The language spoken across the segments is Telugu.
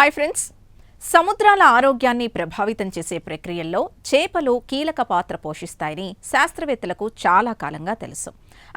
హాయ్ ఫ్రెండ్స్, సముద్రాల ఆరోగ్యాన్ని ప్రభావితం చేసే ప్రక్రియల్లో చేపలు కీలక పాత్ర పోషిస్తాయని శాస్త్రవేత్తలకు చాలా కాలంగా తెలుసు.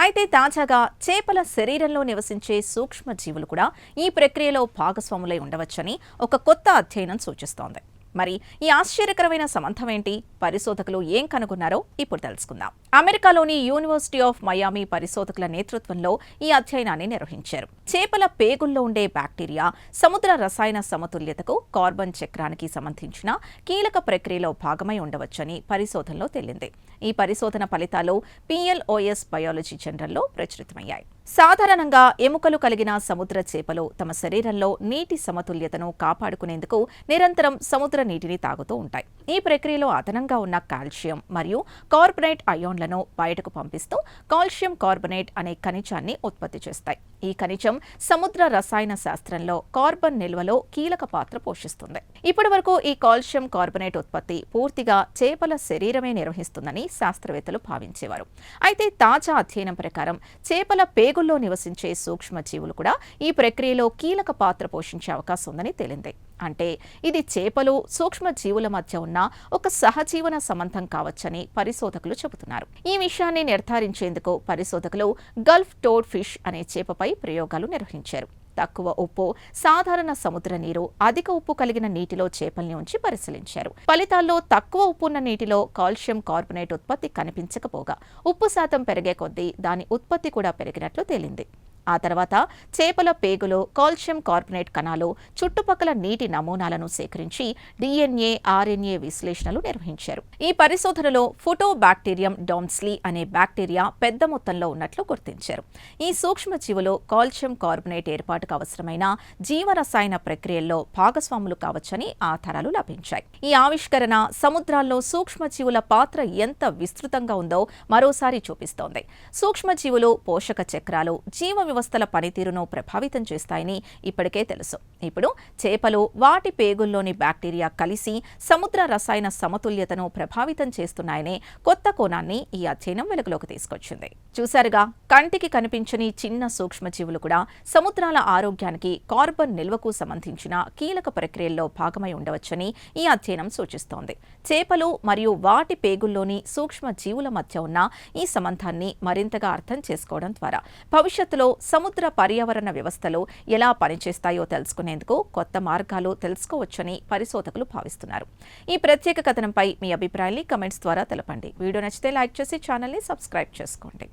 అయితే తాజాగా చేపల శరీరంలో నివసించే సూక్ష్మజీవులు కూడా ఈ ప్రక్రియలో భాగస్వాములై ఉండవచ్చని ఒక కొత్త అధ్యయనం సూచిస్తోంది. మరి ఈ ఆశ్చర్యకరమైన సంబంధం ఏంటి? పరిశోధకులు ఏం కనుగొన్నారో ఇప్పుడు తెలుసుకుందాం. అమెరికాలోని యూనివర్సిటీ ఆఫ్ మయామి పరిశోధకుల నేతృత్వంలో ఈ అధ్యయనాన్ని నిర్వహించారు. చేపల పేగుల్లో ఉండే బ్యాక్టీరియా సముద్ర రసాయన సమతుల్యతకు, కార్బన్ చక్రానికి సంబంధించిన కీలక ప్రక్రియలో భాగమై ఉండవచ్చని పరిశోధనలో తేలింది. ఈ పరిశోధన ఫలితాలు PLOS బయాలజీ జర్నల్లో ప్రచురితమయ్యాయి. సాధారణంగా ఎముకలు కలిగిన సముద్ర చేపలు తమ శరీరంలో నీటి సమతుల్యతను కాపాడుకునేందుకు నిరంతరం సముద్ర నీటిని తాగుతూ ఉంటాయి. ఈ ప్రక్రియలో అదనంగా ఉన్న కాల్షియం మరియు కార్బనేట్ అయాన్లను బయటకు పంపిస్తూ కాల్షియం కార్బనేట్ అనే ఖనిజాన్ని ఉత్పత్తి చేస్తాయి. ఈ ఖనిజం సముద్ర రసాయన శాస్త్రంలో కార్బన్ నిల్వలో కీలక పాత్ర పోషిస్తుంది. ఇప్పటి వరకు ఈ కాల్షియం కార్బనేట్ ఉత్పత్తి పూర్తిగా చేపల శరీరమే నిర్వహిస్తుందని శాస్త్రవేత్తలు భావించేవారు. అయితే తాజా అధ్యయనం ప్రకారం చేపల పేగుల్లో నివసించే సూక్ష్మజీవులు కూడా ఈ ప్రక్రియలో కీలక పాత్ర పోషించే అవకాశం ఉందని తేలింది. అంటే ఇది చేపలు, సూక్ష్మజీవుల మధ్య ఉన్న ఒక సహజీవన సంబంధం కావచ్చని పరిశోధకులు చెబుతున్నారు. ఈ విషయాన్ని నిర్ధారించేందుకు పరిశోధకులు గల్ఫ్ టోడ్ ఫిష్ అనే చేపపై ప్రయోగాలు నిర్వహించారు. తక్కువ ఉప్పు, సాధారణ సముద్ర నీరు, అధిక ఉప్పు కలిగిన నీటిలో చేపల్ని ఉంచి పరిశీలించారు. ఫలితాల్లో తక్కువ ఉప్పు ఉన్న నీటిలో కాల్షియం కార్బనేట్ ఉత్పత్తి కనిపించకపోగా ఉప్పు శాతం పెరిగే కొద్దీ దాని ఉత్పత్తి కూడా పెరిగినట్లు తేలింది. ఆ తర్వాత చేపల పేగులో కాల్షియం కార్బనేట్ కణాలు చుట్టుపక్కల నీటి నమూనాలను సేకరించి DNA, RNA విశ్లేషణలు నిర్వహించారు. ఈ పరిశోధనలో ఫుటోబాక్టీరియం డౌన్స్లీ అనే బ్యాక్టీరియా పెద్ద మొత్తంలో ఉన్నట్లు గుర్తించారు. ఈ సూక్ష్మజీవులు కాల్షియం కార్బనేట్ ఏర్పాటుకు అవసరమైన జీవరసాయన ప్రక్రియల్లో భాగస్వాములు కావచ్చని ఆధారాలు లభించాయి. ఈ ఆవిష్కరణ సముద్రాల్లో సూక్ష్మజీవుల పాత్ర ఎంత విస్తృతంగా ఉందో మరోసారి చూపిస్తోంది. సూక్ష్మజీవులు పోషక చక్రాలు, జీవ వ్యవస్థల పనితీరును ప్రభావితం చేస్తాయని ఇప్పటికే తెలుసు. ఇప్పుడు చేపలు, వాటి పేగుల్లోని బ్యాక్టీరియా కలిసి సముద్ర రసాయన సమతుల్యతను ప్రభావితం చేస్తున్నాయనే కొత్త కోణాన్ని ఈ అధ్యయనం వెలుగులోకి తీసుకొచ్చింది. చూశారుగా, కంటికి కనిపించని చిన్న సూక్ష్మజీవులు కూడా సముద్రాల ఆరోగ్యానికి, కార్బన్ నిల్వకు సంబంధించిన కీలక ప్రక్రియల్లో భాగమై ఉండవచ్చని ఈ అధ్యయనం సూచిస్తోంది. చేపలు మరియు వాటి పేగుల్లోని సూక్ష్మజీవుల మధ్య ఉన్న ఈ సంబంధాన్ని మరింతగా అర్థం చేసుకోవడం ద్వారా భవిష్యత్తులో సముద్ర పర్యావరణ వ్యవస్థలు ఎలా పనిచేస్తాయో తెలుసుకునేందుకు కొత్త మార్గాలు తెలుసుకోవచ్చని పరిశోధకులు భావిస్తున్నారు. ఈ ప్రత్యేక కథనంపై మీ అభిప్రాయాన్ని కమెంట్స్ ద్వారా తెలపండి. వీడియో నచ్చితే లైక్ చేసి ఛానల్ని సబ్స్క్రైబ్ చేసుకోండి.